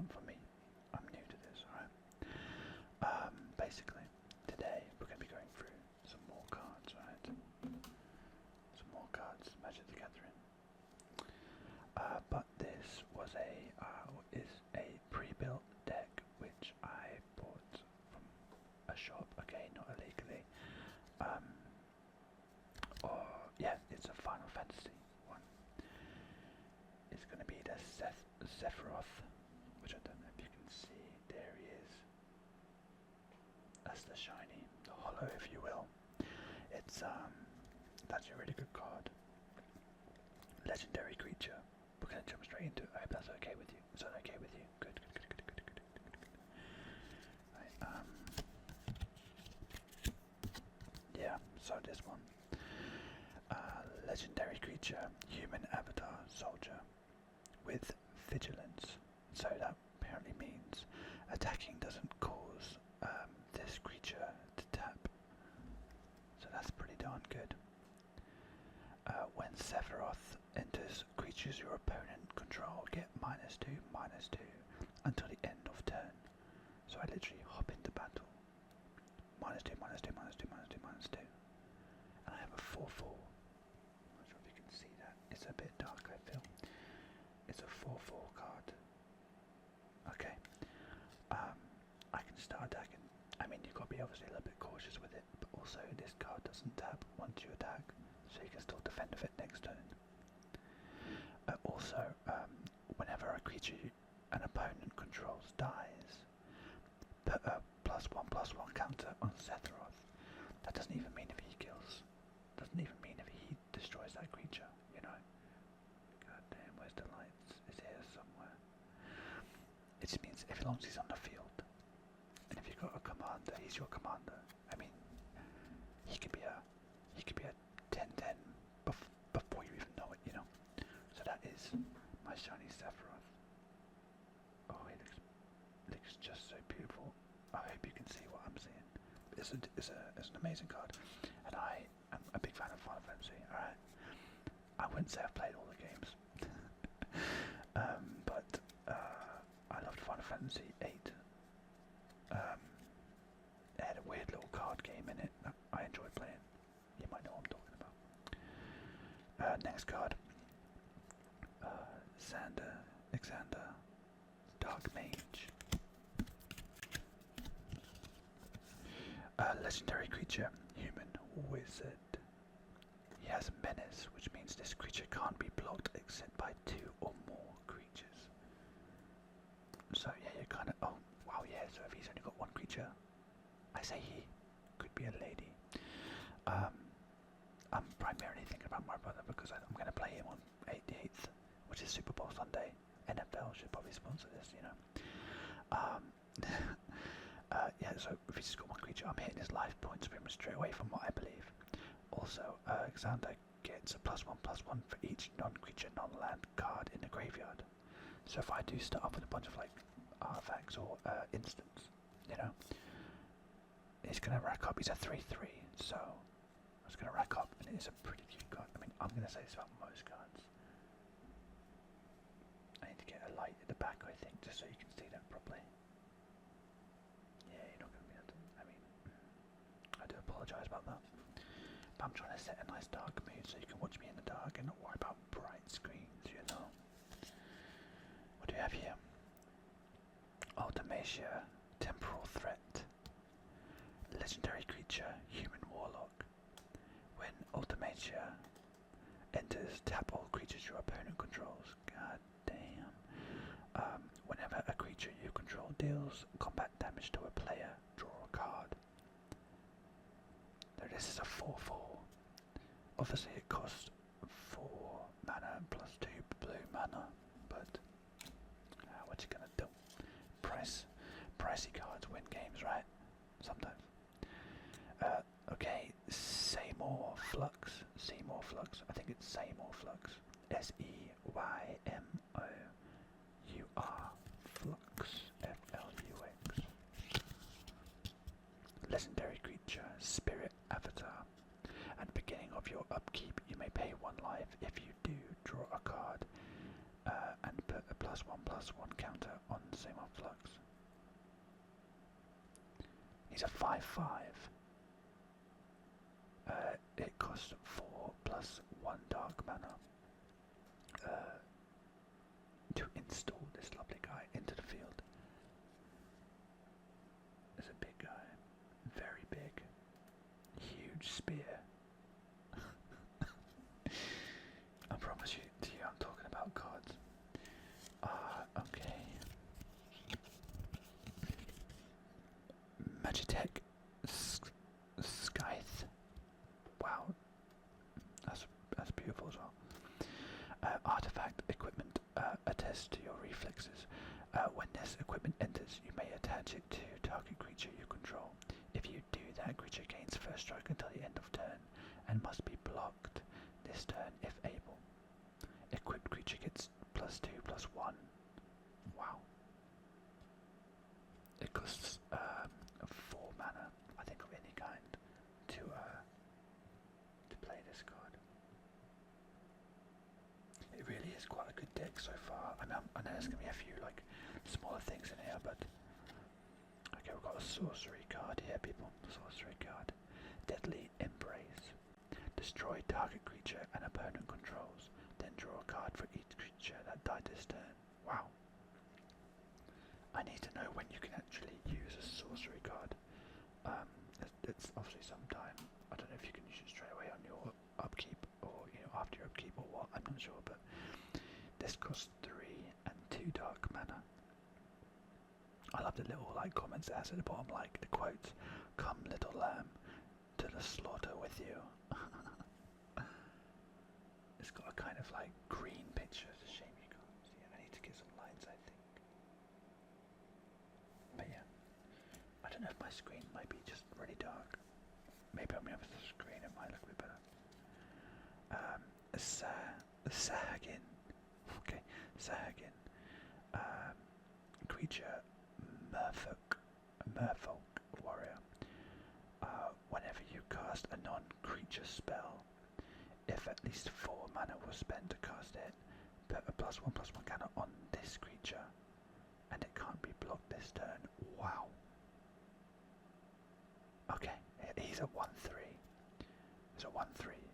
one for me. I'm new to this, alright? Basically, today we're going to be going through some more cards, right? Some more cards, Magic the Gathering. But this was is a pre-built deck which I bought from a shop, okay, not illegally. Or yeah, it's a Final Fantasy one. It's going to be the Sephiroth, which I don't know if you can see. There he is. That's the shiny, the hollow, if you will. It's that's a really good card. Legendary creature. We're gonna jump straight into it. I hope that's okay with you. Is that okay with you? Good, good, good, good, good, good, good, good, good. Right, yeah, so this one. Legendary creature, human avatar soldier with vigilance. So that apparently means attacking doesn't cause this creature to tap. So that's pretty darn good. When Sephiroth enters, creatures your opponent control get -2/-2 until the end of turn. So I literally hop into battle. -2/-2, -2/-2, -2/-2. And I have a 4/4. I'm not sure if you can see that. It's a bit dark, I feel. It's a 4/4 card. Okay. I can start attacking. I mean, you've got to be obviously a little bit cautious with it, but also this card doesn't tap once you attack, so you can still defend with it next turn. Also, whenever a creature an opponent controls dies, put a +1/+1 counter on Sephiroth. That doesn't even mean if he kills. Doesn't even mean if he destroys that creature, you know. God damn, where's the lights? It's here somewhere. It just means as long as he's on the field, and if you've got a commander, he's your commander. I mean, he could be a 10/10 before you even know it, you know. So that is my shiny Sephiroth. Oh, he looks just so beautiful. I hope you can see what I'm seeing. It's an amazing card, and I am a big fan of Final Fantasy. Alright, I wouldn't say I've played all the games, but I loved Final Fantasy VIII. It had a weird little card game in it that I enjoyed playing. You might know what I'm talking about. Next card. Alexander, Dark Mage. Legendary creature, human wizard. He has menace, which means this creature can't be blocked except by 2 or more creatures. So yeah, you're kind of, oh wow, yeah, so if he's only got 1 creature, I say he could be a lady. I'm primarily thinking about my brother because I'm going to play him on 88th, which is Super Bowl Sunday. NFL should probably sponsor this, you know. Yeah, so if he's just got 1 creature, I'm hitting his life points pretty much straight away from what I believe. Also, Alexander gets a +1/+1 for each non-creature, non-land card in the graveyard. So if I do start off with a bunch of like artifacts or instants, you know, he's going to rack up. He's a 3/3, so it's going to rack up, and it's a pretty cute card. I mean, I'm going to say this about most cards. I need to get a light at the back, I think, just so you can see that properly. Yeah, you're not going to be able to. I mean, I do apologise about that. But I'm trying to set a nice dark mood so you can watch me in the dark and not worry about bright screens, you know. What do we have here? Ultimacia, Temporal Threat. Legendary creature, human warlock. When Ultimacia enters, tap all creatures your opponent controls. God damn. Whenever a creature you control deals combat damage to a player, draw a card. Now this is a 4/4. Obviously it costs 4 mana and +2 blue mana, but what you gonna do? Pricey cards win games, right? Sometimes. Okay, Seymour Flux. I think it's Seymour Flux. SEYMOUR Flux. FLUX. Legendary creature, Spirit Avatar. At the beginning of your upkeep, you may pay 1 life. If you do, draw a card and put a +1/+1 counter on same on Flux. He's a 5/5. It costs 4 plus 1 dark mana to install this lovely guy into the field. It's a big guy, very big, huge spear. I promise you, to you, I'm talking about cards. Okay. Magitech Scythe. Wow, that's beautiful as well. Artifact equipment attests to your reflexes. When this equipment enters, you may attach it to target creature you control. If you do that, creature gains first strike until the end of turn and must be blocked this turn if able. Equipped creature gets +2/+1. Wow. It costs 4 mana, I think, of any kind to play this card. It really is quite a good deck so far. I know there's gonna be a few like smaller things in here, but okay, we've got a sorcery card here, people. Sorcery card. Deadly Embrace. Destroy target creature an opponent controls. Then draw a card for each creature that died this turn. Wow. I need to know when you can actually use a sorcery card. It's obviously sometime. I don't know if you can use it straight away on your upkeep or after your upkeep or what. I'm not sure, but this costs 3 and 2 dark mana. I love the little like comments it has at the bottom, like the quotes, "Come little lamb, to the slaughter with you." It's got a kind of like green picture. It's a shame you can't see it. I need to get some lines, I think. But yeah, I don't know if my screen might be just really dark. Maybe on the other screen it might look a bit better. Sahagin. Okay, Sahagin. Creature, Merfolk warrior. Whenever you cast a non-creature spell, if at least 4 mana was spent to cast it, put a +1/+1 counter on this creature, and it can't be blocked this turn. Wow. Okay, he's a 1/3. It's a 1/3.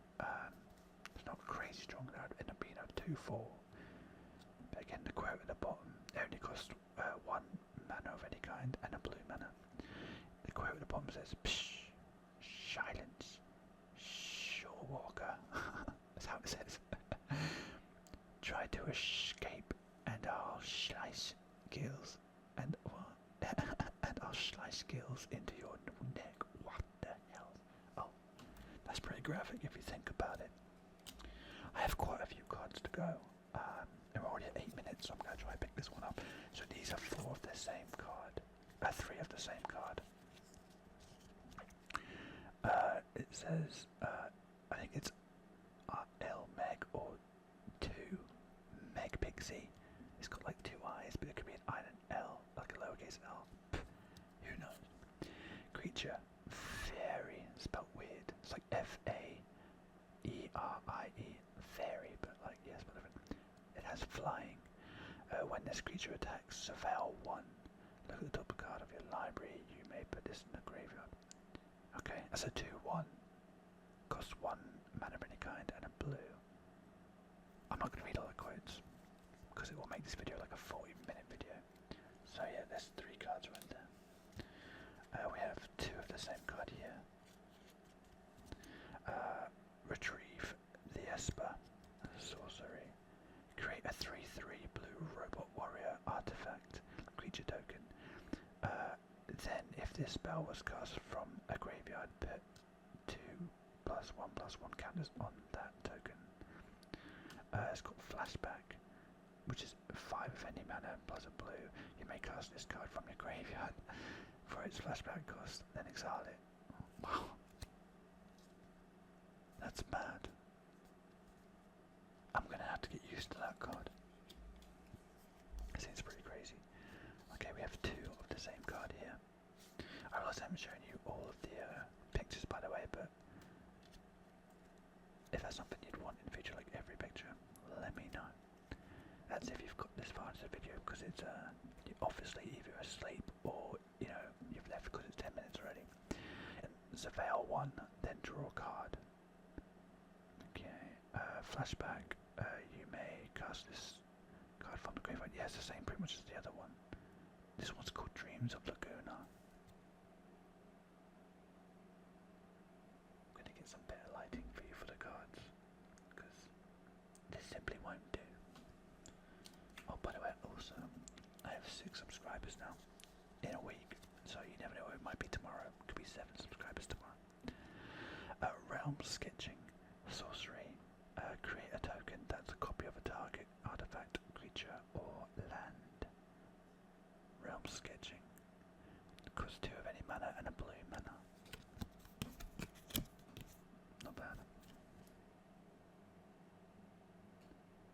It's not crazy strong. That would end up being a 2/4. But again, the quote at the bottom, it only costs 1 mana of any kind and a blue mana. The quote at the bottom says, "Psh, silence, Shorewalker." That's how it says. Try to escape, and I'll slice gills and and I'll slice gills into your neck. What the hell? Oh, that's pretty graphic if you think about it. I have quite a few cards to go. We're already at 8 minutes, so I'm going to try and pick this one up. So these are 4 of the same card. 3 of the same card. It says, I think it's L Meg or 2 Meg Pixie. It's got like 2 eyes, but it could be an I and an L, like a lowercase L. Who knows? Creature, fairy, spelled weird. It's like Faerie, fairy, but like, yes, but different. It has flying. When this creature attacks, surveil 1. Look at the top card of your library. You may put this in the graveyard. Okay, that's a 2/1. Costs 1 mana of any kind and a blue. I'm not going to read all the quotes because it will make this video like a 40-minute video. So yeah, there's 3 cards right there. We have 2 of the same card here. Retrieve the Esper. Sorcery. Create a 3/3 blue robot warrior artifact creature token. Then, if this spell was cast from a graveyard, put 2 +1/+1 counters on that token. It's got Flashback, which is 5 of any mana plus a blue. You may cast this card from your graveyard for its flashback cost, then exile it. Wow. That's mad. I'm gonna have to get used to that card. It seems pretty crazy. Okay, we have 2 of the same card here. I realize I haven't shown you all of the pictures, by the way, but if that's something you'd want in the future, like every picture, let me know. That's if you've got this far into the video, because it's obviously either you're asleep or you've left because it's 10 minutes already. And surveil 1, then draw a card. Okay, flashback. You may cast this card from the graveyard. Yeah, it's the same pretty much as the other one. This one's called Dreams of Laguna. I'm gonna get some better lighting for you for the cards, because this simply won't do. Oh, by the way, also, I have 6 subscribers now in a week, so you never know, it might be tomorrow. It could be 7 subscribers tomorrow. Realm sketching, sorcery. Create a token that's a copy of a target artifact, creature, or land. Realm sketching. Costs 2 of any mana and a blue mana. Not bad.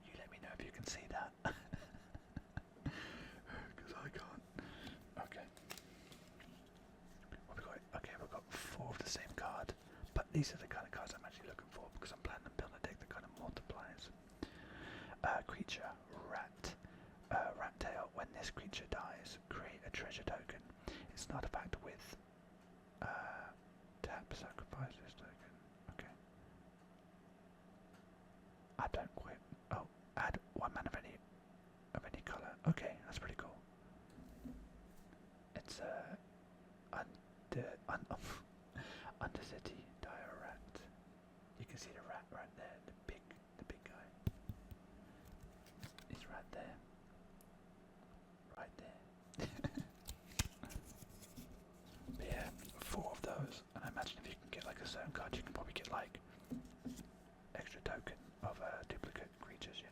You let me know if you can see that. Because I can't. Okay. What we got? Okay, we've got 4 of the same card. But these are the kind of cards I'm actually looking for, because I'm planning on building a deck that kind of multiplies. Creature, rat. Rat tail. When this creature dies, create a treasure token. It's an artifact with tap, sacrifice this token. Okay. I don't quite. Oh, add 1 mana of any colour. Okay, that's pretty cool. It's Undercity dire rat. You can see the rat right there, the big guy. He's right there. Right there. But yeah, 4 of those, and I imagine if you can get like a certain card, you can probably get like extra token of duplicate creatures,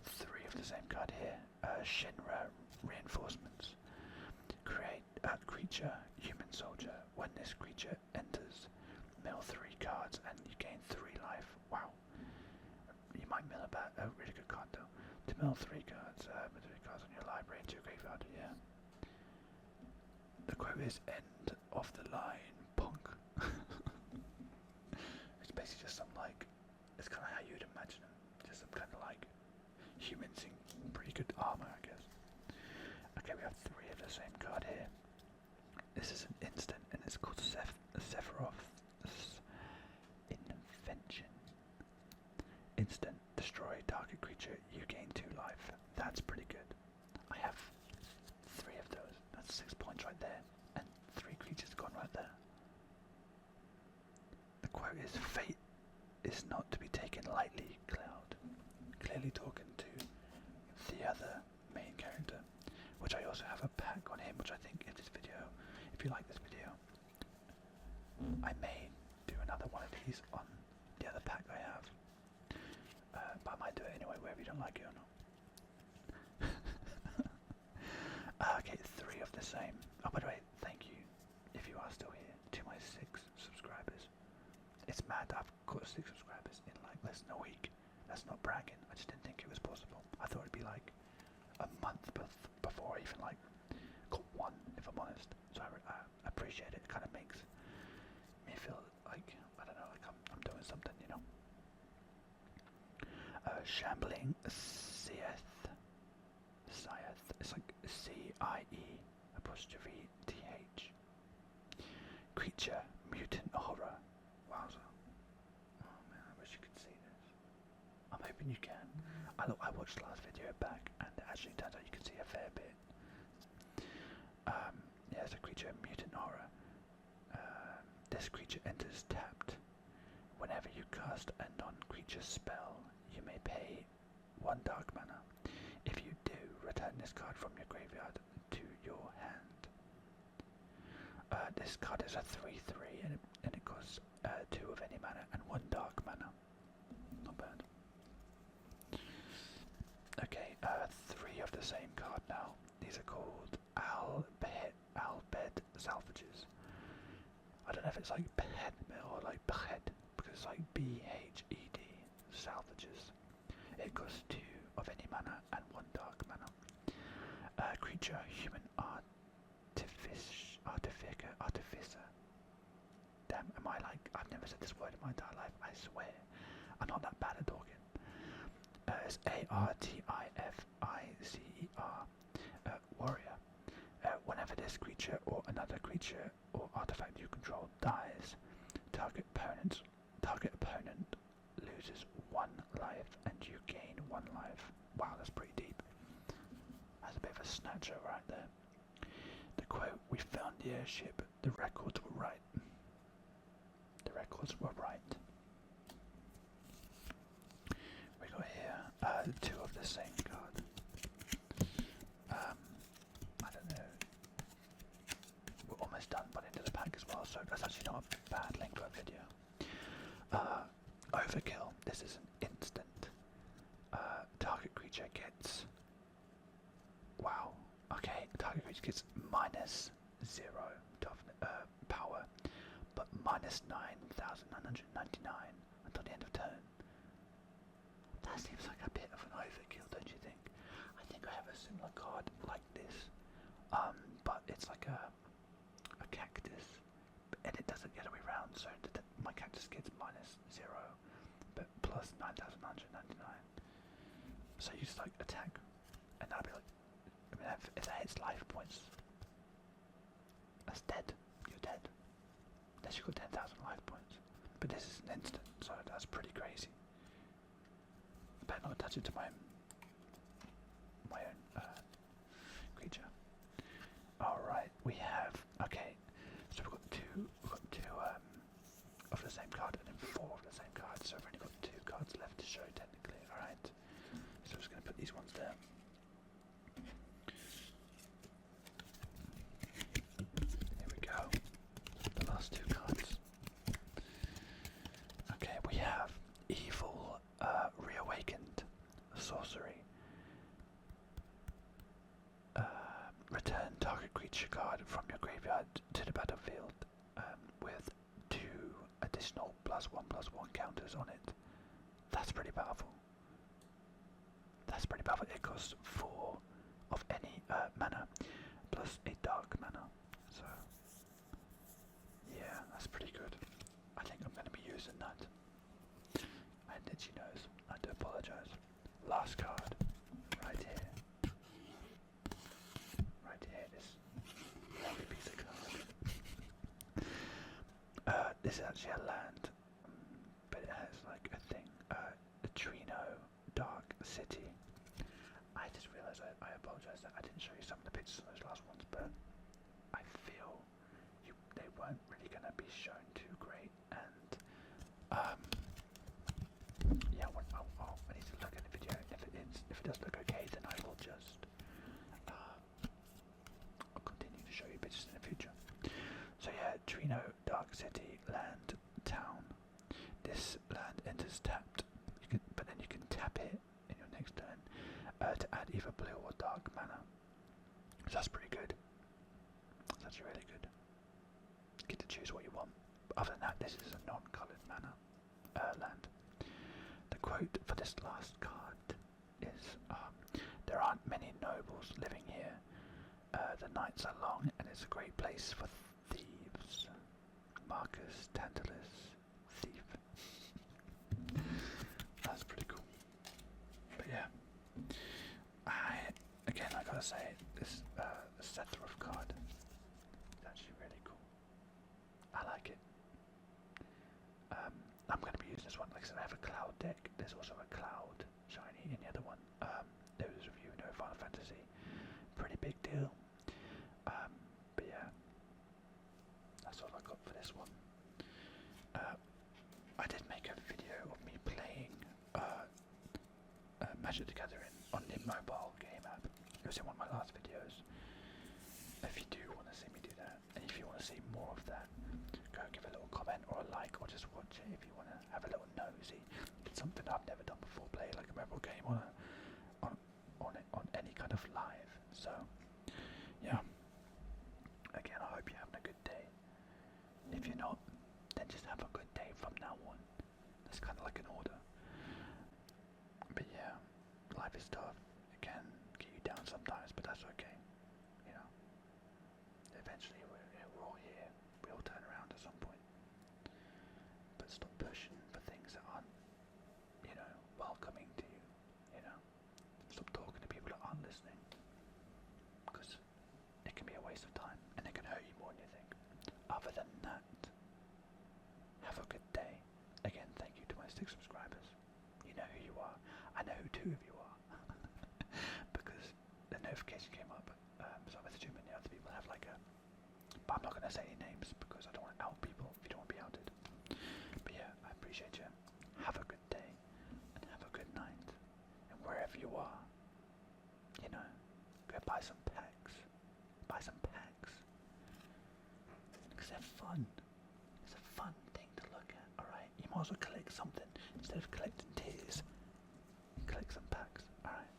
3 of the same card here. Shinra reinforcements. Create a creature, human soldier. When this creature enters, mill 3 cards and you gain 3 life. Wow. You might mill about a really good card though. To mill 3 cards, mill 3 cards on your library into your graveyard, yeah. The quote is end of the line, punk. It's basically just some it's kind of how you'd imagine them. Just some kind of humans in pretty good armor, I guess. Okay, we have 3 of the same card here. This is an instant, and it's called Sephiroth's Invention. Instant, destroy target creature, you gain 2 life. That's pretty good. I have 3 of those. That's 6 points right there, and 3 creatures gone right there. The quote is, fate is not to be taken lightly, Cloud. Clearly talking to the other main character, which I also have a pack on him, which I think if you like this video, I may do another one of these on the other pack I have. But I might do it anyway, whether you don't like it or not. Okay, 3 of the same. Oh, by the way, thank you, if you are still here, to my 6 subscribers. It's mad I've got 6 subscribers in less than a week. That's not bragging, I just didn't think it was possible. I thought it'd be a month before I even got 1, if I'm honest. So I appreciate it. It kind of makes me feel I don't know, I'm doing something, Shambling Sieth. It's CIE apostrophe TH. Creature, mutant horror. Wowza. Oh man, I wish you could see this. I'm hoping you can. I watched the last video back, and it actually turns out you can see a fair bit. Yeah, it's a creature, mutant horror. This creature enters tapped. Whenever you cast a non-creature spell, you may pay 1 dark mana. If you do, return this card from your graveyard to your hand. This card is a 3/3, and it costs 2 of any mana and 1 dark mana. Not bad. Okay, 3 of the same card now. These are called Albed Salvages. I don't know if it's behead or behead, because it's BHED Salvages. It costs 2 of any mana and 1 dark mana. Creature, human artificer. Damn, am I I've never said this word in my entire life, I swear. I'm not that bad at talking. It's ARTIFICER. creature or artifact you control dies, target opponent loses 1 life and you gain 1 life. Wow, that's pretty deep. That's a bit of a snatcher right there. The quote, "We found the airship, the records were right." The records were right. We got here 2 of the same card. I don't know. We're almost done by the end of the pack as well, so that's actually not a bad link to a video. Overkill. This is an instant. Target creature gets. Wow. Okay, target creature gets -0 power, but -9,999 until the end of turn. That seems like a bit of an overkill, don't you think? I think I have a similar card like this, but it's like a cactus, and it doesn't get the other way around, so my cactus gets -0, but plus 9,999. So you just like attack, and that'll be like, I mean, if that hits life points, that's dead. You're dead. Unless you've got 10,000 life points. But this is an instant, so that's pretty crazy. I better not attach it to my own creature. Alright, we have, okay, so we've got two of the same card and then 4 of the same card, so we've only got 2 cards left to show technically. Alright, so I'm just going to put these ones there. Here we go, the last 2 cards. Okay, we have Evil Reawakened Sorcery. Return target creature card from your graveyard to the battlefield with 2 additional +1/+1 counters on it. That's pretty powerful. That's pretty powerful. It costs 4 of any mana plus a dark mana. So yeah, that's pretty good. I think I'm going to be using that. And itchy nose. I do apologise. Last card, right here. Right here, this lovely piece of card. This is actually a land, but it has like a thing. Trino Dark City. I just realised I apologise that I didn't show you some of the pictures of those last ones, but I feel they weren't really going to be shown too great, and yeah, I need to look at the video. If it does look okay, then I will just I'll continue to show you pictures in the future. So yeah, Trino Dark City land town. This land enters tapped. But then you can tap it in your next turn to add either blue or dark mana. So that's pretty good. That's actually really good. You get to choose what you want. But other than that, this is a non-coloured mana land. The quote for this last card is, "There aren't many nobles living here. The nights are long and it's a great place for thieves." Marcus Tantalus, thief. That's pretty cool. But yeah, I gotta say, this Sethruf card is actually really cool. I like it. I'm going to be using this one. Like I said, I have a cloud deck. There's also a cloud shiny in the other one. Those of you who know Final Fantasy, pretty big deal. But yeah, that's all I got for this one. I did make a video of me playing Magic the Gathering on the mobile game app. It was in one of my last videos. If you do want to see me do that, and if you want to see more of that, go give a little comment or a like, or just watch it if you want to have a little nosy. It's something I've never done before, play like a mobile game on any kind of live. So yeah, again, I hope you're having a good day. If you're not, then just have a good day from now on. That's kind of like an order. But yeah, life is tough. It can get you down sometimes, but that's okay. You know, eventually we're all here. We all turn around at some point. But stop pushing for things that aren't, welcoming to you. Stop talking to people that aren't listening. Because it can be a waste of time, and it can hurt you more than you think. other than that, have a good day. Again, thank you to my 6 subscribers. You know who you are. I know who 2 of you are. Because the notification came up, so I messaged him and the other people have like a... But I'm not going to say any names because I don't want to out people if you don't want to be outed. But yeah, I appreciate you. Have a good day and have a good night. And wherever you are, you know, go buy some packs. Buy some packs. Because they're fun. It's a fun thing to look at, alright? You might as well collect something. Instead of collecting tears, collect some packs, alright?